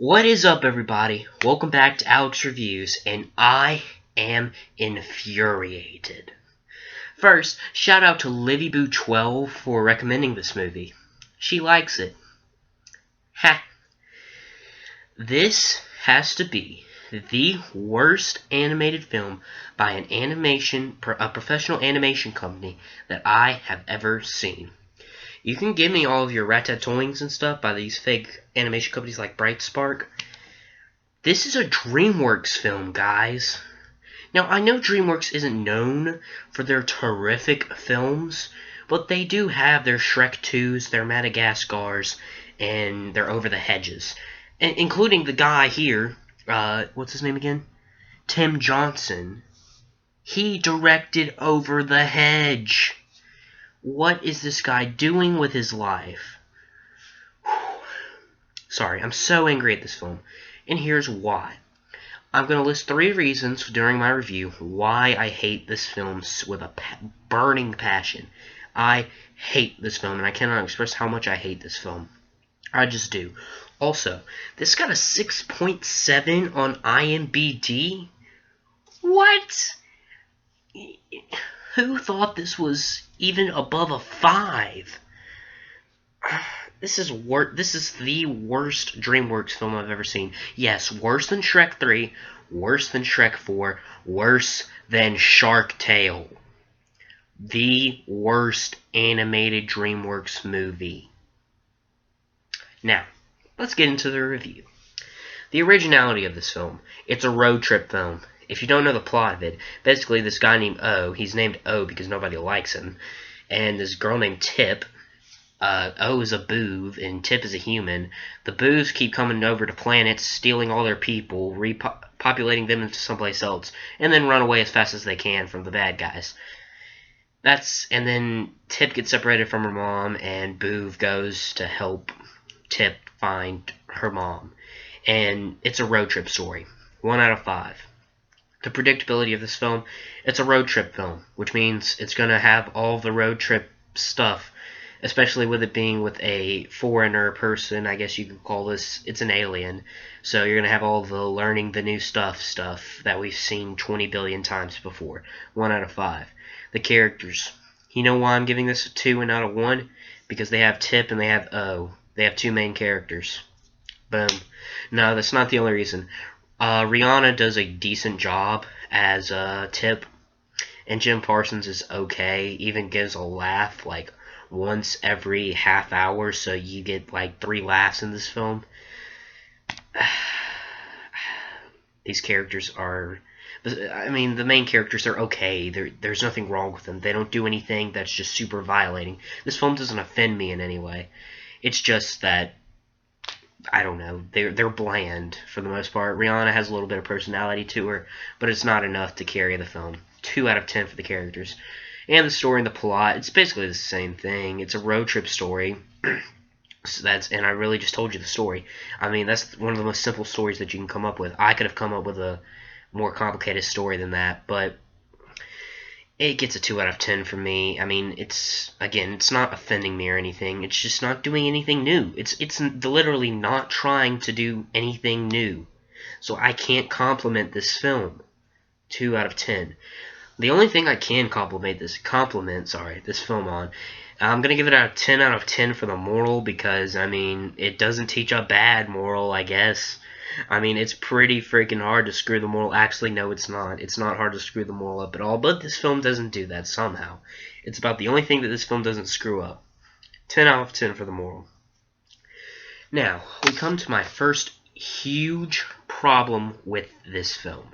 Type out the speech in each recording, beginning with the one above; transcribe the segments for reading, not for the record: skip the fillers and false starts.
What is up, everybody? Welcome back to Alex Reviews, and I am infuriated. First, shout out to LivyBoo12 for recommending this movie. She likes it. Ha! This has to be the worst animated film by a professional animation company that I have ever seen. You can give me all of your ratatouilles and stuff by these fake animation companies like Bright Spark. This is a DreamWorks film, guys. Now, I know DreamWorks isn't known for their terrific films, but they do have their Shrek 2s, their Madagascars, and their Over the Hedges. Including the guy here, what's his name again? Tim Johnson. He directed Over the Hedge. What is this guy doing with his life? Sorry, I'm so angry at this film. And here's why. I'm going to list 3 reasons during my review why I hate this film with a burning passion. I hate this film, and I cannot express how much I hate this film. I just do. Also, this got a 6.7 on IMDb. What? Who thought this was even above a 5? This is the worst DreamWorks film I've ever seen. Yes, worse than Shrek 3, worse than Shrek 4, worse than Shark Tale. The worst animated DreamWorks movie. Now, let's get into the review. The originality of this film. It's a road trip film. If you don't know the plot of it, basically this guy named O, he's named O because nobody likes him, and this girl named Tip. O is a booth, and Tip is a human. The booths keep coming over to planets, stealing all their people, repopulating them into someplace else, and then run away as fast as they can from the bad guys. And then Tip gets separated from her mom, and Booth goes to help Tip find her mom. And it's a road trip story. 1 out of 5. The predictability of this film, it's a road trip film, which means it's going to have all the road trip stuff, especially with it being with a foreigner person. I guess you could call this, it's an alien. So you're going to have all the learning the new stuff that we've seen 20 billion times before. 1 out of 5. The characters. You know why I'm giving this a 2 and not a 1? Because they have Tip and they have O. They have 2 main characters. Boom. No, that's not the only reason. Rihanna does a decent job as Tip. And Jim Parsons is okay. Even gives a laugh like once every half hour, so you get like 3 laughs in this film. These characters are, I mean, the main characters are okay. There's nothing wrong with them. They don't do anything that's just super violating. This film doesn't offend me in any way. It's just that, I don't know, they're bland for the most part. Rihanna has a little bit of personality to her, but it's not enough to carry the film. 2 out of 10 for the characters. And the story and the plot, it's basically the same thing. It's a road trip story. And I really just told you the story. I mean, that's one of the most simple stories that you can come up with. I could have come up with a more complicated story than that, but it gets a 2 out of 10 for me. I mean, it's not offending me or anything. It's just not doing anything new. It's literally not trying to do anything new. So I can't compliment this film. 2 out of 10. The only thing I can compliment this film on, I'm going to give it a 10 out of 10 for the moral because, I mean, it doesn't teach a bad moral, I guess. I mean, it's pretty freaking hard to screw the moral. Actually, no, it's not. It's not hard to screw the moral up at all, but this film doesn't do that somehow. It's about the only thing that this film doesn't screw up. 10 out of 10 for the moral. Now, we come to my first huge problem with this film.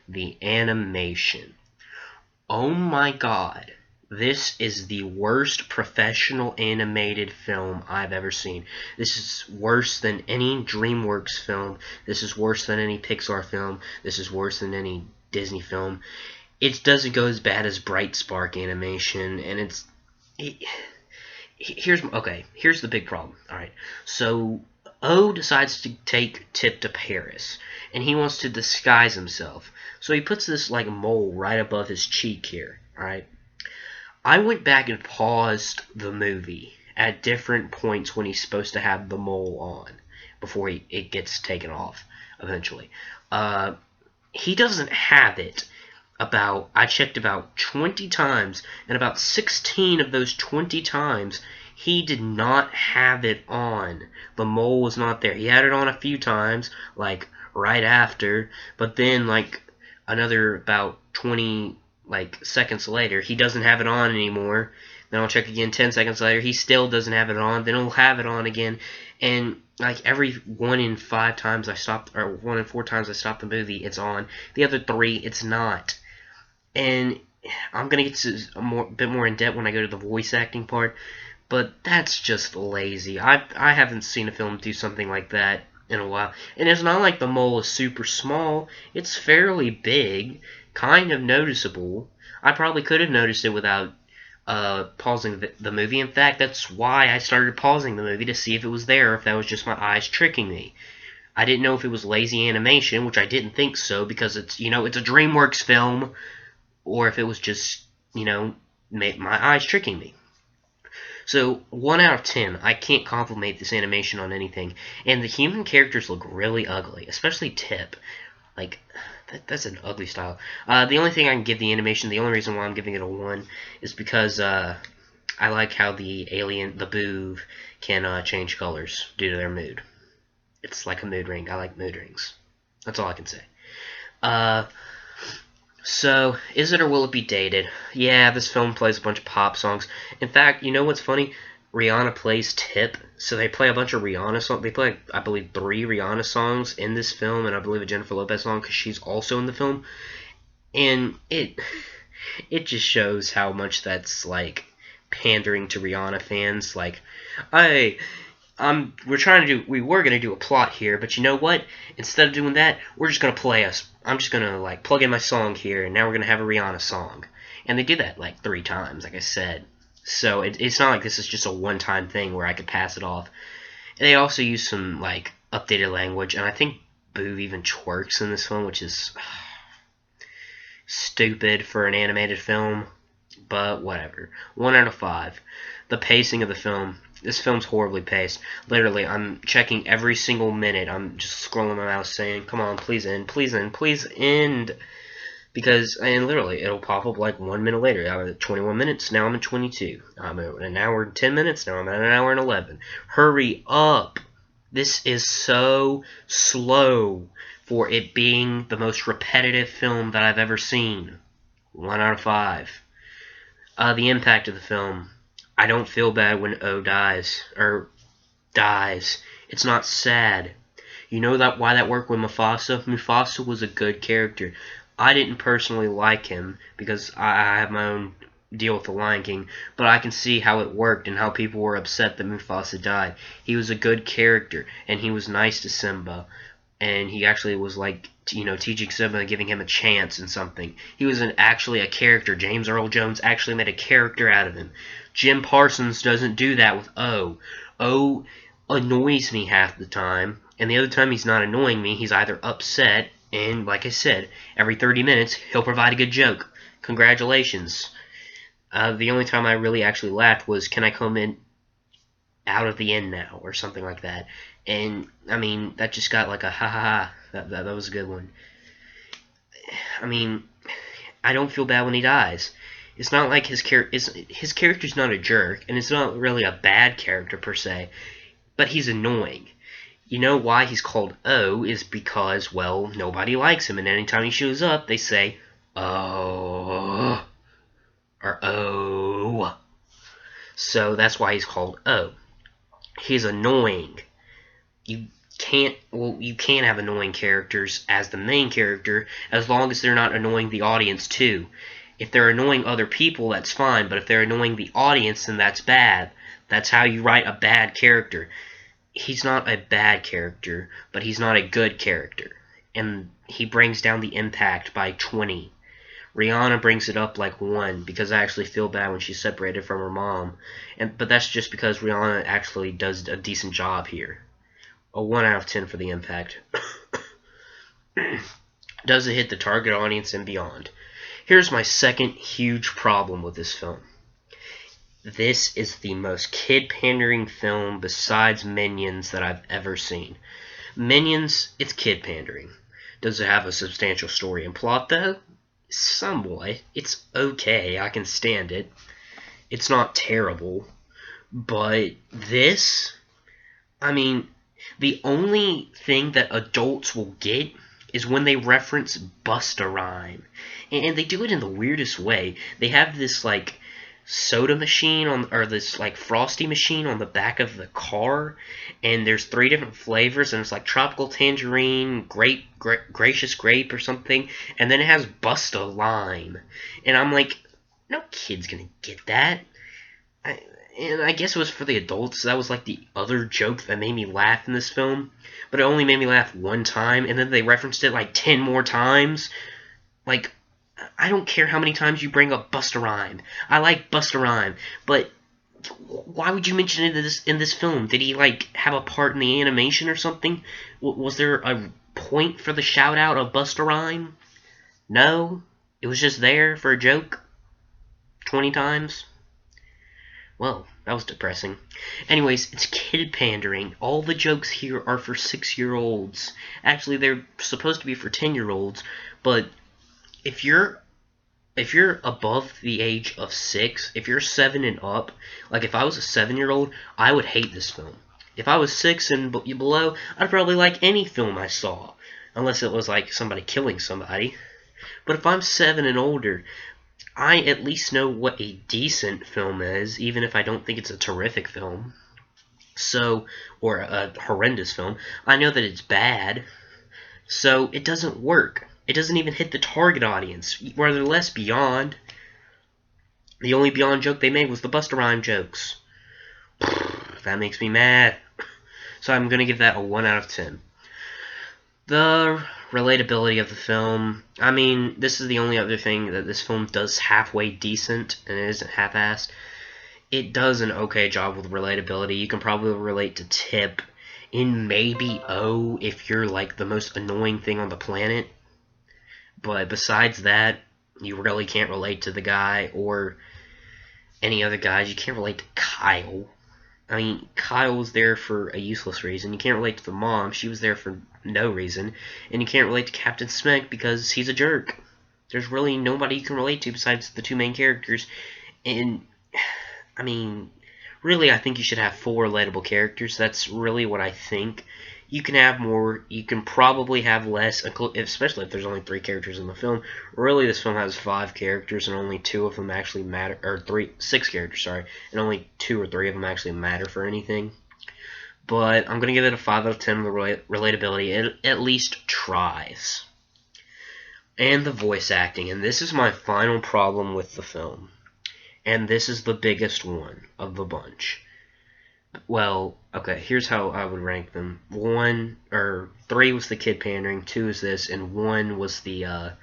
The animation. Oh my god, this is the worst professional animated film I've ever seen. This is worse than any DreamWorks film. This is worse than any Pixar film. This is worse than any Disney film. It doesn't go as bad as Bright Spark animation, and here's the big problem. Alright, so O decides to take Tip to Paris, and he wants to disguise himself. So he puts this like mole right above his cheek here, alright? I went back and paused the movie at different points when he's supposed to have the mole on. before it gets taken off eventually. He doesn't have it. I checked about 20 times, and about 16 of those 20 times, he did not have it on. The mole was not there. He had it on a few times, like right after, but then like another about 20 like seconds later, he doesn't have it on anymore. Then I'll check again 10 seconds later, he still doesn't have it on. Then he'll have it on again, and like every 1 in 5 times I stopped, or 1 in 4 times I stopped the movie, it's on. The other 3, it's not. And I'm gonna get to a bit more in depth when I go to the voice acting part, but that's just lazy. I haven't seen a film do something like that in a while. And it's not like the mole is super small. It's fairly big, kind of noticeable. I probably could have noticed it without pausing the movie. In fact, that's why I started pausing the movie, to see if it was there, or if that was just my eyes tricking me. I didn't know if it was lazy animation, which I didn't think so, because it's a DreamWorks film, or if it was just, my eyes tricking me. So, 1 out of 10, I can't compliment this animation on anything. And the human characters look really ugly, especially Tip. Like, that's an ugly style. The only thing I can give the animation, the only reason why I'm giving it a 1, is because I like how the Boo, can change colors due to their mood. It's like a mood ring. I like mood rings. That's all I can say. So, is it or will it be dated? Yeah, this film plays a bunch of pop songs. In fact, you know what's funny? Rihanna plays Tip, so they play a bunch of Rihanna songs. They play, I believe, 3 Rihanna songs in this film, and I believe a Jennifer Lopez song, because she's also in the film. And it just shows how much that's, like, pandering to Rihanna fans. Like, we were gonna do a plot here, but you know what? Instead of doing that, we're just gonna I'm just gonna like plug in my song here, and now we're gonna have a Rihanna song. And they did that like 3 times, like I said. So it's not like this is just a one-time thing where I could pass it off. And they also use some like updated language, and I think Boo even twerks in this film, which is stupid for an animated film, but whatever. 1 out of 5. The pacing of the film. This film's horribly paced. Literally, I'm checking every single minute. I'm just scrolling my mouse saying, come on, please end, please end, please end. And literally, it'll pop up like 1 minute later. I was at 21 minutes, now I'm at 22. I'm at an hour and 10 minutes, now I'm at an hour and 11. Hurry up! This is so slow for it being the most repetitive film that I've ever seen. 1 out of 5. The impact of the film. I don't feel bad when O dies. It's not sad. You know why that worked with Mufasa? Mufasa was a good character. I didn't personally like him because I have my own deal with the Lion King, but I can see how it worked and how people were upset that Mufasa died. He was a good character, and he was nice to Simba, and he actually was like, teaching Simba and giving him a chance in something. He was actually a character. James Earl Jones actually made a character out of him. Jim Parsons doesn't do that with O. O annoys me half the time, and the other time he's not annoying me, he's either upset, and like I said, every 30 minutes he'll provide a good joke. Congratulations. The only time I really actually laughed was, can I come in out of the end now, or something like that. And, I mean, that just got like a ha-ha-ha. That was a good one. I mean, I don't feel bad when he dies. It's not like his character's not a jerk, and it's not really a bad character per se, but he's annoying. You know why he's called O is because, well, nobody likes him, and anytime he shows up, they say, oh, or oh. So that's why he's called O. He's annoying. You can't have annoying characters as the main character as long as they're not annoying the audience too. If they're annoying other people, that's fine, but if they're annoying the audience, then that's bad. That's how you write a bad character. He's not a bad character, but he's not a good character. And he brings down the impact by 20. Rihanna brings it up like 1, because I actually feel bad when she's separated from her mom. But that's just because Rihanna actually does a decent job here. A 1 out of 10 for the impact. Does it hit the target audience and beyond? Here's my second huge problem with this film. This is the most kid-pandering film besides Minions that I've ever seen. Minions, it's kid-pandering. Does it have a substantial story and plot, though? Somewhat. It's okay. I can stand it. It's not terrible. But this, I mean, the only thing that adults will get is when they reference Busta Rhyme. And they do it in the weirdest way. They have this, like, soda machine or this like frosty machine on the back of the car, and there's 3 different flavors, and it's like tropical tangerine, gracious grape or something, and then it has Busta Lime, and I'm like, no kid's gonna get that. And I guess it was for the adults. That was like the other joke that made me laugh in this film, but it only made me laugh one time, and then they referenced it like 10 more times. Like, I don't care how many times you bring up Busta Rhyme. I like Busta Rhyme, but why would you mention it in this film? Did he like have a part in the animation or something? Was there a point for the shout out of Busta Rhyme? No, it was just there for a joke 20 times. Well, that was depressing. Anyways, it's kid pandering. All the jokes here are for 6-year-olds. Actually, they're supposed to be for 10-year-olds, but if you're above the age of 6, if you're 7 and up, like if I was a 7-year-old, I would hate this film. If I was 6 and below, I'd probably like any film I saw, unless it was like somebody killing somebody. But if I'm 7 and older, I at least know what a decent film is, even if I don't think it's a terrific film. So, or a horrendous film. I know that it's bad, so it doesn't work. It doesn't even hit the target audience, rather less Beyond. The only Beyond joke they made was the Busta Rhyme jokes. That makes me mad. So I'm going to give that a 1 out of 10. The relatability of the film, I mean, this is the only other thing that this film does halfway decent, and it isn't half-assed. It does an okay job with relatability. You can probably relate to Tip in maybe O if you're like the most annoying thing on the planet. But besides that, you really can't relate to the guy or any other guys. You can't relate to Kyle. I mean, Kyle was there for a useless reason. You can't relate to the mom. She was there for no reason. And you can't relate to Captain Smek because he's a jerk. There's really nobody you can relate to besides the 2 main characters. And, I mean, really, I think you should have 4 relatable characters. That's really what I think. You can have more, you can probably have less, especially if there's only 3 characters in the film. Really, this film has 5 characters, and only 2 of them actually matter, or 6 characters, sorry, and only 2 or 3 of them actually matter for anything. But I'm going to give it a 5 out of 10 with relatability. It at least tries. And the voice acting, and this is my final problem with the film. And this is the biggest one of the bunch. Well, okay, here's how I would rank them. 3 was the kid pandering, 2 is this, and 1 was the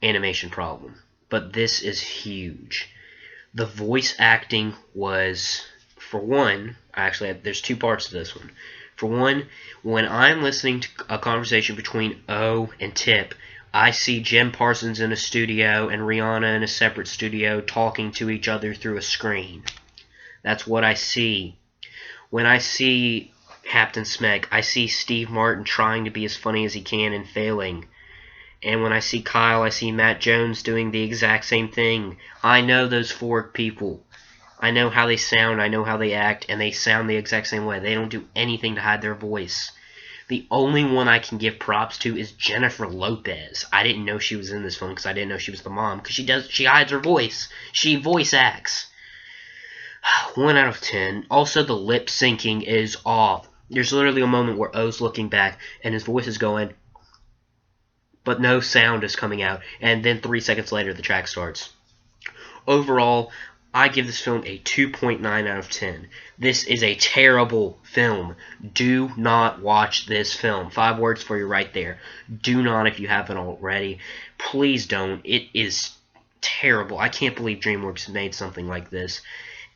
animation problem. But this is huge. The voice acting was, for one, actually, there's 2 parts to this one. For one, when I'm listening to a conversation between O and Tip, I see Jim Parsons in a studio and Rihanna in a separate studio talking to each other through a screen. That's what I see. When I see Captain Smek, I see Steve Martin trying to be as funny as he can and failing. And when I see Kyle, I see Matt Jones doing the exact same thing. I know those 4 people. I know how they sound, I know how they act, and they sound the exact same way. They don't do anything to hide their voice. The only one I can give props to is Jennifer Lopez. I didn't know she was in this film because I didn't know she was the mom. Because she hides her voice. She voice acts. 1 out of 10. Also, the lip syncing is off. There's literally a moment where O's looking back and his voice is going, but no sound is coming out. And then 3 seconds later, the track starts. Overall, I give this film a 2.9 out of 10. This is a terrible film. Do not watch this film. 5 words for you right there. Do not if you haven't already. Please don't. It is terrible. I can't believe DreamWorks made something like this.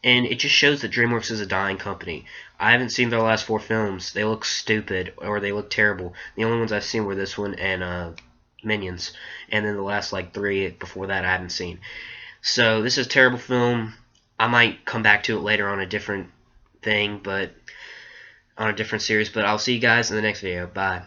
And it just shows that DreamWorks is a dying company. I haven't seen their last 4 films. They look stupid, or they look terrible. The only ones I've seen were this one and Minions. And then the last 3 before that I haven't seen. So this is a terrible film. I might come back to it later on a different thing, but on a different series. But I'll see you guys in the next video. Bye.